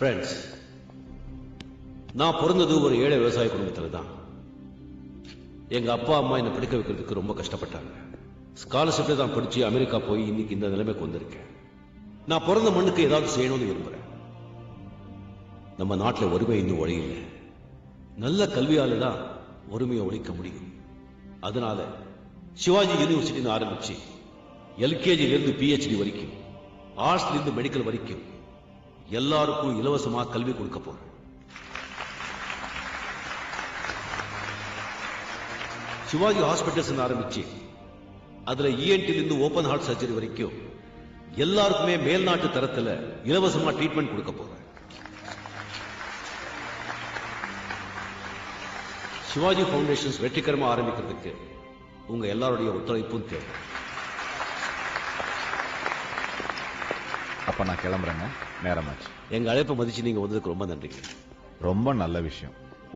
Friends, நான் பிறந்தது ஒரு ஏழை விவசாய குடும்பத்தில் தான். எங்க அப்பா அம்மா என்னை படிக்க வைக்கிறதுக்கு ரொம்ப கஷ்டப்பட்டாங்க. ஸ்காலர்ஷிப்ல தான் படிச்சு அமெரிக்கா போய் இன்னைக்கு இந்த நிலைமைக்கு வந்திருக்கேன். நான் பிறந்த மண்ணுக்கு ஏதாவது செய்யணும்னு விரும்புறேன். நம்ம நாட்டில் ஒருமை இன்னும் ஒழியல. நல்ல கல்வியால தான் ஒருமையை ஒழிக்க முடியும். அதனால சிவாஜி யூனிவர்சிட்டின்னு ஆரம்பிச்சு எல்கேஜில இருந்து பிஹெச்டி வரைக்கும், ஆர்ட்ஸ்ல இருந்து மெடிக்கல் வரைக்கும் எல்லாருக்கும் இலவசமா கல்வி கொடுக்க போறேன். சிவாஜி ஹாஸ்பிட்டல்ஸ் ஆரம்பிச்சு அதுல இஎன்டி இருந்து ஓபன் ஹார்ட் சர்ஜரி வரைக்கும் எல்லாருக்குமே மேல்நாட்டு தரத்துல இலவசமா ட்ரீட்மெண்ட் கொடுக்க போறேன். சிவாஜி ஃபவுண்டேஷன்ஸ் வெற்றிகரமா ஆரம்பிக்கிறதுக்கு உங்க எல்லாருடைய ஒத்துழைப்பும் தேவை. அப்ப நான் கிளம்புறேங்க, நேரமாச்சு. எங்க அழைப்பை மதிச்சு நீங்க வந்ததுக்கு ரொம்ப நன்றிங்க. ரொம்ப நல்ல விஷயம்.